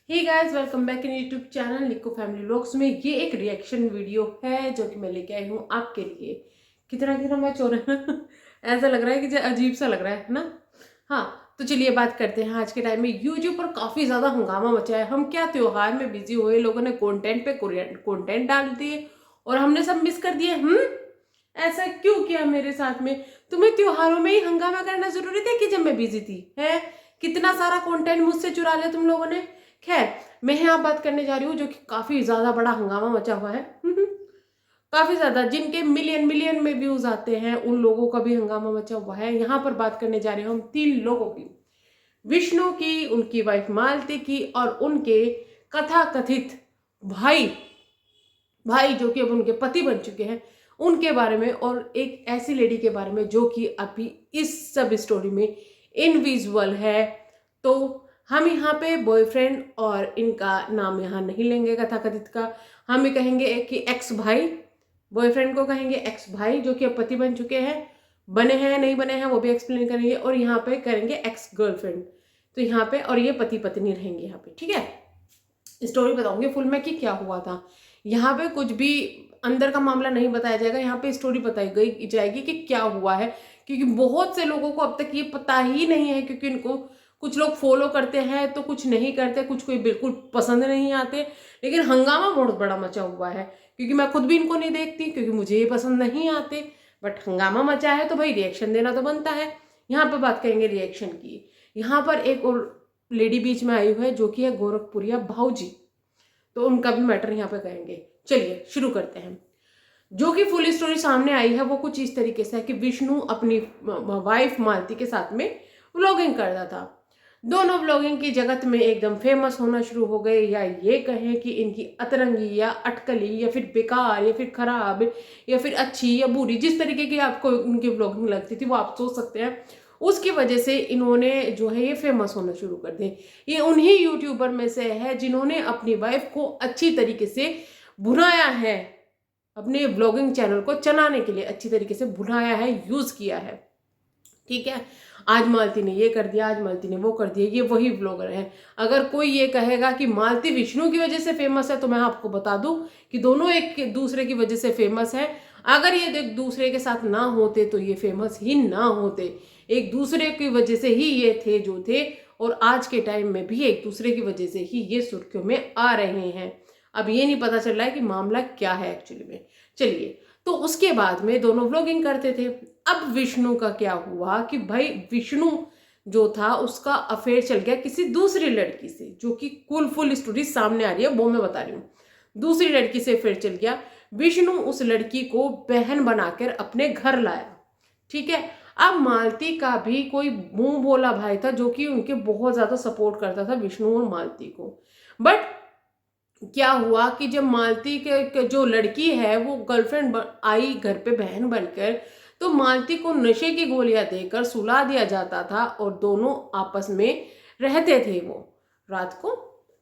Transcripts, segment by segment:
Hey guys, welcome back in YouTube channel Nikku family vlogs में। ये एक रिएक्शन वीडियो है जो कि मैं लेके आई हूँ आपके लिए। कितना कितना मैच हो रहा है ऐसा लग रहा है कि अजीब सा लग रहा है ना। हाँ, तो चलिए बात करते हैं। आज के टाइम में यूट्यूब पर काफी ज्यादा हंगामा मचा है। हम क्या त्योहार में बिजी हुए, लोगों ने कंटेंट पे कंटेंट डाल दिए और हमने सब मिस कर दिए। ऐसा क्यों किया मेरे साथ में? तुम्हें त्योहारों में ही हंगामा करना जरूरी था कि जब मैं बिजी थी? है कितना सारा कंटेंट मुझसे चुरा लिया तुम लोगों ने। खैर, मैं यहाँ बात करने जा रही हूँ जो कि काफी ज्यादा बड़ा हंगामा मचा हुआ है। काफी ज्यादा, जिनके मिलियन मिलियन में व्यूज आते हैं उन लोगों का भी हंगामा मचा हुआ है। यहाँ पर बात करने जा रहे हैं हम 3 लोगों की। विष्णु की, उनकी वाइफ मालती की और उनके कथा कथित भाई भाई जो कि अब उनके पति बन चुके हैं, उनके बारे में। और एक ऐसी लेडी के बारे में जो कि अभी इस सब स्टोरी में इनविजिबल है। तो हम यहाँ पे बॉयफ्रेंड और इनका नाम यहाँ नहीं लेंगे कथाकथित का। हम ये कहेंगे कि एक्स भाई, बॉयफ्रेंड को कहेंगे एक्स भाई जो कि अब पति बन चुके हैं। बने हैं नहीं बने हैं वो भी एक्सप्लेन करेंगे। और यहाँ पे करेंगे एक्स गर्लफ्रेंड। तो यहाँ पे और ये पति पत्नी रहेंगे यहाँ पे, ठीक है। स्टोरी बताऊंगी फुल में कि क्या हुआ था। यहाँ पे कुछ भी अंदर का मामला नहीं बताया जाएगा, यहाँ पे स्टोरी बताई गई जाएगी कि क्या हुआ है। क्योंकि बहुत से लोगों को अब तक ये पता ही नहीं है, क्योंकि इनको कुछ लोग फॉलो करते हैं तो कुछ नहीं करते, कुछ कोई बिल्कुल पसंद नहीं आते। लेकिन हंगामा बहुत बड़ा मचा हुआ है, क्योंकि मैं खुद भी इनको नहीं देखती क्योंकि मुझे ये पसंद नहीं आते। बट हंगामा मचा है तो भाई रिएक्शन देना तो बनता है। यहाँ पे बात करेंगे रिएक्शन की। यहाँ पर एक और लेडी बीच में आई हुई है जो कि है गोरखपुरिया भाऊजी। तो उनका भी मैटर यहाँ पे करेंगे। चलिए शुरू करते हैं। जो कि फुल स्टोरी सामने आई है वो कुछ इस तरीके से है कि विष्णु अपनी वाइफ मालती के साथ में व्लॉगिंग करता था। दोनों व्लॉगिंग की जगत में एकदम फेमस होना शुरू हो गए, या ये कहें कि इनकी अतरंगी या अटकली या फिर बेकार या फिर खराब या फिर अच्छी या बुरी, जिस तरीके की आपको उनकी व्लॉगिंग लगती थी वो आप सोच सकते हैं। उसकी वजह से इन्होंने जो है ये फेमस होना शुरू कर दिए। ये उन्हीं यूट्यूबर में से है जिन्होंने अपनी वाइफ को अच्छी तरीके से भुनाया है, अपने ब्लॉगिंग चैनल को चलाने के लिए अच्छी तरीके से भुनाया है, यूज किया है, ठीक है। आज मालती ने ये कर दिया, आज मालती ने वो कर दिया, ये वही ब्लॉगर है। अगर कोई ये कहेगा कि मालती विष्णु की वजह से फेमस है तो मैं आपको बता दूं कि दोनों एक दूसरे की वजह से फेमस है। अगर ये एक दूसरे के साथ ना होते तो ये फेमस ही ना होते। एक दूसरे की वजह से ही ये थे जो थे, और आज के टाइम में भी एक दूसरे की वजह से ही ये सुर्खियों में आ रहे हैं। अब ये नहीं पता चल रहा है कि मामला क्या है एक्चुअली में। चलिए, तो उसके बाद में दोनों व्लॉगिंग करते थे। अब विष्णु का क्या हुआ कि भाई विष्णु जो था उसका अफेयर चल गया किसी दूसरी लड़की से, जो कि फुल स्टोरी सामने आ रही है वो मैं बता रही हूँ। दूसरी लड़की से अफेयर चल गया। विष्णु उस लड़की को बहन बनाकर अपने घर लाया, ठीक है। अब मालती का भी कोई मुंह बोला भाई था जो कि उनके बहुत ज्यादा सपोर्ट करता था विष्णु और मालती को। बट क्या हुआ कि जब मालती के जो लड़की है वो गर्लफ्रेंड आई घर पे बहन बनकर, तो मालती को नशे की गोलियां देकर सुला दिया जाता था और दोनों आपस में रहते थे वो रात को।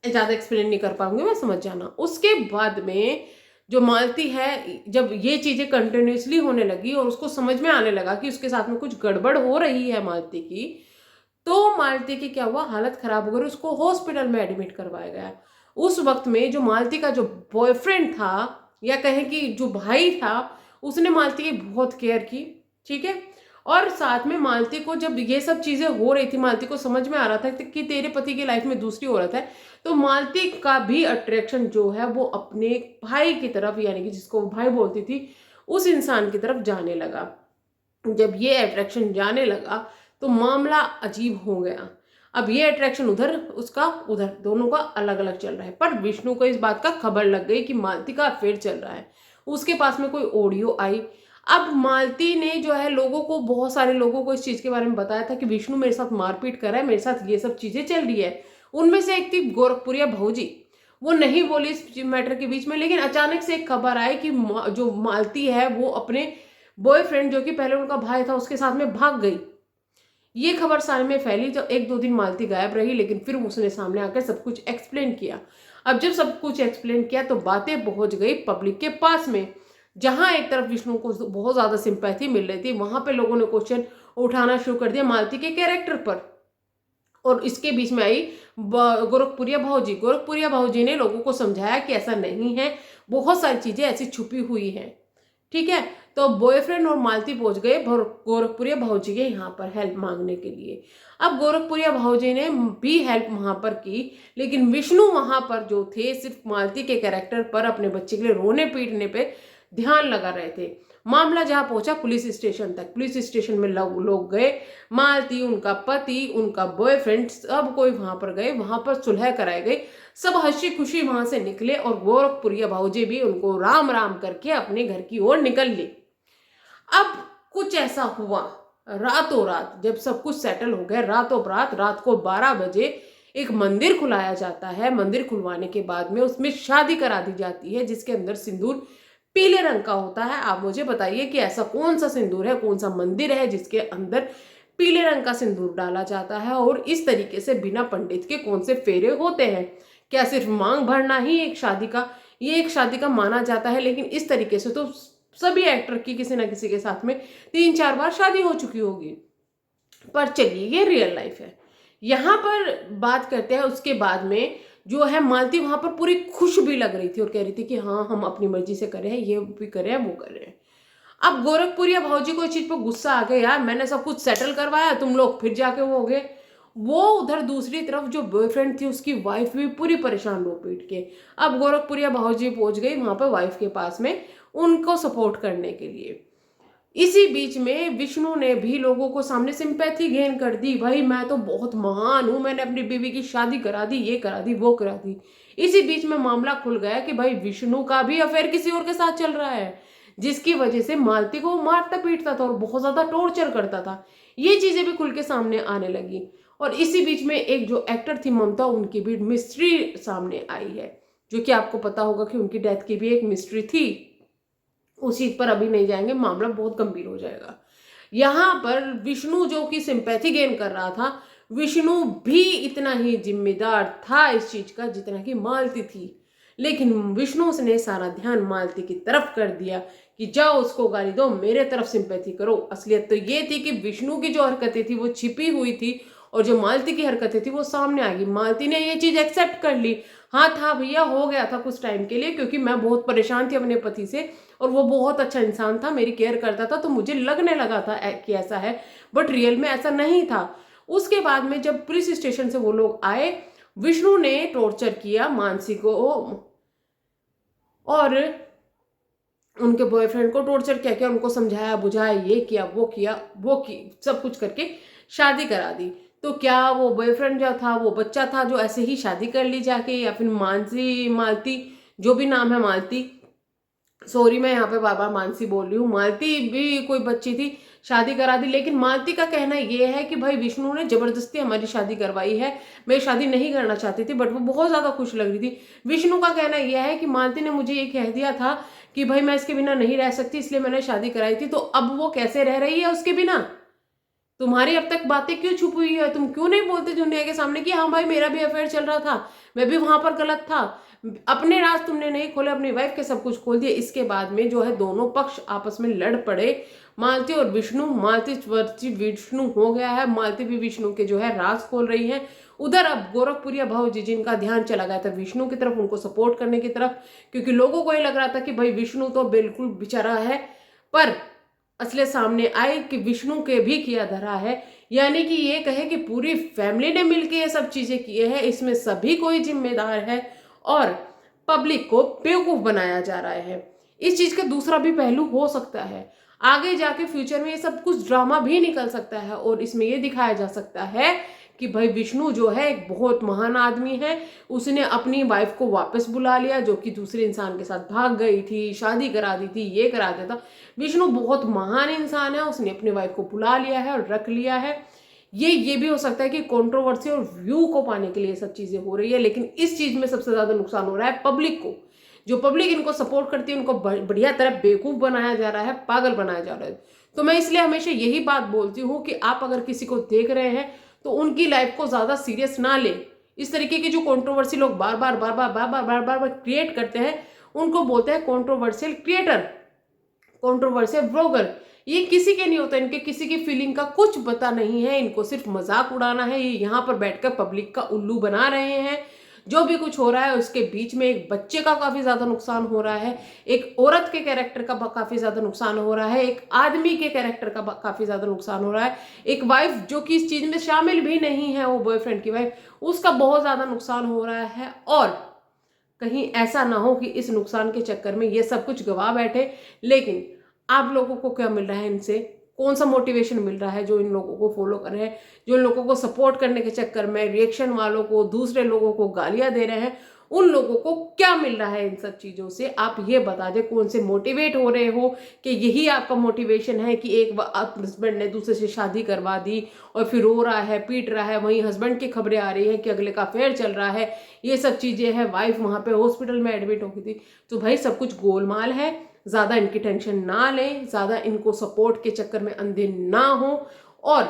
ज्यादा एक्सप्लेन नहीं कर पाऊंगी, मैं समझ जाना। उसके बाद में जो मालती है, जब ये चीजें कंटिन्यूसली होने लगी और उसको समझ में आने लगा कि उसके साथ में कुछ गड़बड़ हो रही है मालती की, तो मालती की क्या हुआ, हालत खराब हो गई, उसको हॉस्पिटल में एडमिट करवाया गया। उस वक्त में जो मालती का जो बॉयफ्रेंड था, या कहें कि जो भाई था, उसने मालती की बहुत केयर की, ठीक है। और साथ में मालती को जब ये सब चीजें हो रही थी, मालती को समझ में आ रहा था कि तेरे पति की लाइफ में दूसरी औरत है, तो मालती का भी अट्रैक्शन जो है वो अपने भाई की तरफ, यानी कि जिसको वो भाई बोलती थी, उस इंसान की तरफ जाने लगा। जब ये अट्रैक्शन जाने लगा तो मामला अजीब हो गया। अब ये अट्रैक्शन उधर, उसका उधर, दोनों का अलग अलग चल रहा है। पर विष्णु को इस बात का खबर लग गई कि मालती का अफेयर चल रहा है। उसके पास में कोई ऑडियो आई। अब मालती ने जो है लोगों को, बहुत सारे लोगों को इस चीज के बारे में बताया था कि विष्णु मेरे साथ मारपीट कर रहा है, मेरे साथ ये सब चीजें चल रही है। उनमें से एक थी गोरखपुरिया भौजी। वो नहीं बोली इस मैटर के बीच में, लेकिन अचानक से एक खबर आई कि जो मालती है वो अपने बॉयफ्रेंड, जो कि पहले उनका भाई था, उसके साथ में भाग गई। ये खबर सारे में फैली तो 1-2 दिन मालती गायब रही, लेकिन फिर उसने सामने आकर सब कुछ एक्सप्लेन किया। अब जब सब कुछ एक्सप्लेन किया तो बातें पहुंच गई पब्लिक के पास में। जहां एक तरफ विष्णु को बहुत ज्यादा सिंपैथी मिल रही थी, वहां पे लोगों ने क्वेश्चन उठाना शुरू कर दिया मालती के कैरेक्टर पर। और इसके बीच में आई गोरखपुरिया भाऊजी। गोरखपुरिया भाऊजी ने लोगों को समझाया कि ऐसा नहीं है, बहुत सारी चीजें ऐसी छुपी हुई हैं। ठीक है, तो बॉयफ्रेंड और मालती पहुंच गए गोरखपुरिया भाऊजी के यहाँ पर हेल्प मांगने के लिए। अब गोरखपुरिया भाऊजी ने भी हेल्प वहां पर की, लेकिन विष्णु वहां पर जो थे सिर्फ मालती के कैरेक्टर पर, अपने बच्चे के लिए रोने पीटने पे ध्यान लगा रहे थे। मामला जहां पहुंचा पुलिस स्टेशन तक। पुलिस स्टेशन में लोग गए, मालती, उनका पति, उनका बॉयफ्रेंड, सब कोई वहां पर गए, वहां पर सुलह कराई गई, सब हंसी खुशी वहां से निकले और गोरखपुरिया भाऊजी भी उनको राम राम करके अपने घर की ओर निकल लिए। अब कुछ ऐसा हुआ रातों रात, जब सब कुछ सेटल हो गया, रातों रात को 12 बजे एक मंदिर खुलाया जाता है। मंदिर खुलवाने के बाद में उसमें शादी करा दी जाती है, जिसके अंदर सिंदूर पीले रंग का होता है। आप मुझे बताइए कि ऐसा कौन सा सिंदूर है, कौन सा मंदिर है जिसके अंदर पीले रंग का सिंदूर डाला जाता है, और इस तरीके से बिना पंडित के कौन से फेरे होते हैं? क्या सिर्फ मांग भरना ही एक शादी का माना जाता है? लेकिन इस तरीके से तो सभी एक्टर की किसी ना किसी के साथ में 3-4 बार शादी हो चुकी होगी। पर चलिए, ये रियल लाइफ है। यहाँ पर बात करते हैं उसके बाद में, जो है मालती वहां पर पूरी खुश भी लग रही थी और कह रही थी कि हाँ, हम अपनी मर्जी से कर रहे हैं, ये भी कर रहे हैं, वो कर रहे हैं। अब गोरखपुरिया भाऊजी को इस चीज पर गुस्सा आ गया, यार मैंने सब कुछ सेटल करवाया, तुम लोग फिर जाके वो हो गए। वो उधर दूसरी तरफ जो बॉयफ्रेंड थी उसकी वाइफ भी पूरी परेशान रो पीट के। अब गोरखपुरिया भाऊजी पहुंच गई वहां पर वाइफ के पास में, उनको सपोर्ट करने के लिए। इसी बीच में विष्णु ने भी लोगों को सामने सिंपैथी गेन कर दी, भाई मैं तो बहुत महान हूं, मैंने अपनी बीवी की शादी करा दी, ये करा दी, वो करा दी। इसी बीच में मामला खुल गया कि भाई विष्णु का भी अफेयर किसी और के साथ चल रहा है, जिसकी वजह से मालती को मारता पीटता था और बहुत ज्यादा टॉर्चर करता था। ये चीजें भी खुल के सामने आने लगी। और इसी बीच में एक जो एक्टर थी ममता, उनकी भी मिस्ट्री सामने आई है, जो कि आपको पता होगा कि उनकी डेथ की भी एक मिस्ट्री थी। उस चीज पर अभी नहीं जाएंगे, मामला बहुत गंभीर हो जाएगा। यहाँ पर विष्णु जो कि सिंपैथी गेन कर रहा था, विष्णु भी इतना ही जिम्मेदार था इस चीज का जितना कि मालती थी। लेकिन विष्णु ने सारा ध्यान मालती की तरफ कर दिया कि जाओ उसको गाली दो, मेरे तरफ सिंपैथी करो। असलियत तो ये थी कि विष्णु की जो हरकतें थी वो छिपी हुई थी और जो मालती की हरकतें थी वो सामने आ गई। मालती ने ये चीज एक्सेप्ट कर ली, हाँ था भैया, हो गया था कुछ टाइम के लिए, क्योंकि मैं बहुत परेशान थी अपने पति से और वो बहुत अच्छा इंसान था, मेरी केयर करता था, तो मुझे लगने लगा था कि ऐसा है, बट रियल में ऐसा नहीं था। उसके बाद में जब पुलिस स्टेशन से वो लोग आए, विष्णु ने टॉर्चर किया मानसी को और उनके बॉयफ्रेंड को टॉर्चर किया, उनको समझाया बुझाया, ये किया वो किया वो की, सब कुछ करके शादी करा दी। तो क्या वो बॉयफ्रेंड जो था, वो बच्चा था जो ऐसे ही शादी कर ली जाके, या फिर मालती जो भी नाम है, मालती, सॉरी मैं यहाँ पे बार बार मानसी बोल रही हूँ, मालती भी कोई बच्ची थी, शादी करा दी। लेकिन मालती का कहना ये है कि भाई विष्णु ने जबरदस्ती हमारी शादी करवाई है, मैं शादी नहीं करना चाहती थी, बट वो बहुत ज्यादा खुश लग रही थी। विष्णु का कहना यह है कि मालती ने मुझे ये कह दिया था कि भाई मैं इसके बिना नहीं रह सकती, इसलिए मैंने शादी कराई थी। तो अब वो कैसे रह रही है उसके बिना? तुम्हारी अब तक बातें क्यों छुपी हुई है? तुम क्यों नहीं बोलते दुनिया के सामने कि हाँ भाई मेरा भी अफेयर चल रहा था, मैं भी वहां पर गलत था? अपने राज तुमने नहीं खोले, अपनी वाइफ के सब कुछ खोल दिया। इसके बाद में जो है दोनों पक्ष आपस में लड़ पड़े, मालती और विष्णु। मालती विष्णु हो गया है, मालती भी विष्णु के जो है राज खोल रही है। उधर अब गोरखपुरिया भाऊजी जिनका ध्यान चला गया था विष्णु की तरफ, उनको सपोर्ट करने की तरफ, क्योंकि लोगों को ये लग रहा था कि भाई विष्णु तो बिल्कुल बेचारा है, पर असलियत सामने आई कि विष्णु के भी किया धरा है। यानी कि ये कहे कि पूरी फैमिली ने मिलकर ये सब चीजें किए हैं, इसमें सभी कोई जिम्मेदार है और पब्लिक को बेवकूफ बनाया जा रहा है। इस चीज का दूसरा भी पहलू हो सकता है, आगे जाके फ्यूचर में ये सब कुछ ड्रामा भी निकल सकता है और इसमें ये दिखाया जा सकता है कि भाई विष्णु जो है एक बहुत महान आदमी है, उसने अपनी वाइफ को वापस बुला लिया जो कि दूसरे इंसान के साथ भाग गई थी, शादी करा दी थी, ये करा दिया था। विष्णु बहुत महान इंसान है, उसने अपनी वाइफ को बुला लिया है और रख लिया है। ये भी हो सकता है कि कंट्रोवर्सी और व्यू को पाने के लिए सब चीजें हो रही है, लेकिन इस चीज में सबसे ज्यादा नुकसान हो रहा है पब्लिक को। जो पब्लिक इनको सपोर्ट करती है उनको बढ़िया तरह बेवकूफ बनाया जा रहा है, पागल बनाया जा रहा है। तो मैं इसलिए हमेशा यही बात बोलती हूँ कि आप अगर किसी को देख रहे हैं तो उनकी लाइफ को ज्यादा सीरियस ना ले। इस तरीके की जो कंट्रोवर्सी लोग बार बार क्रिएट करते हैं उनको बोलते हैं कंट्रोवर्शियल क्रिएटर, कंट्रोवर्शियल ब्लॉगर। ये किसी के नहीं होता, इनके किसी की फीलिंग का कुछ पता नहीं है, इनको सिर्फ मजाक उड़ाना है। ये यहाँ पर बैठकर पब्लिक का उल्लू बना रहे हैं। जो भी कुछ हो रहा है उसके बीच में एक बच्चे का काफी ज्यादा नुकसान हो रहा है, एक औरत के कैरेक्टर का काफी ज्यादा नुकसान हो रहा है, एक आदमी के कैरेक्टर का काफी ज्यादा नुकसान हो रहा है, एक वाइफ जो कि इस चीज में शामिल भी नहीं है, वो बॉयफ्रेंड की वाइफ, उसका बहुत ज्यादा नुकसान हो रहा है। और कहीं ऐसा ना हो कि इस नुकसान के चक्कर में ये सब कुछ गवा बैठे। लेकिन आप लोगों को क्या मिल रहा है इनसे, कौन सा मोटिवेशन मिल रहा है जो इन लोगों को फॉलो कर रहे हैं, जो इन लोगों को सपोर्ट करने के चक्कर में रिएक्शन वालों को, दूसरे लोगों को गालियां दे रहे हैं, उन लोगों को क्या मिल रहा है इन सब चीजों से? आप ये बता दें, कौन से मोटिवेट हो रहे हो कि यही आपका मोटिवेशन है कि एक हस्बैंड ने दूसरे से शादी करवा दी और फिर रो रहा है, पीट रहा है, वहीं हस्बैंड की खबरें आ रही है कि अगले का अफेयर चल रहा है, ये सब चीजें हैं, वाइफ वहां पे हॉस्पिटल में एडमिट हो गई थी। तो भाई सब कुछ गोलमाल है, ज्यादा इनकी टेंशन ना लें, ज्यादा इनको सपोर्ट के चक्कर में अंधे ना हो। और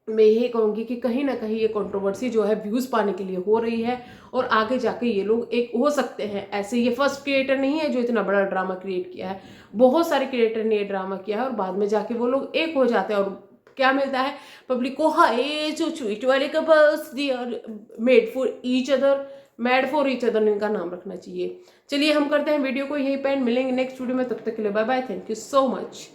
मैं यही कहूंगी कि कहीं ना कहीं ये कंट्रोवर्सी जो है व्यूज पाने के लिए हो रही है, और आगे जाके ये लोग एक हो सकते हैं ऐसे, ये फर्स्ट क्रिएटर नहीं है जो इतना बड़ा ड्रामा क्रिएट किया है, बहुत सारे क्रिएटर ने ये ड्रामा किया है और बाद में जाके वो लोग एक हो जाते हैं। और क्या मिलता है पब्लिक को? हाय जो स्वीट वाले couples, they are made for each other, mad for each other इनका नाम रखना चाहिए। चलिए हम करते हैं वीडियो को यहीं पे एंड, मिलेंगे नेक्स्ट वीडियो में, तब तक के लिए bye bye, thank you so much.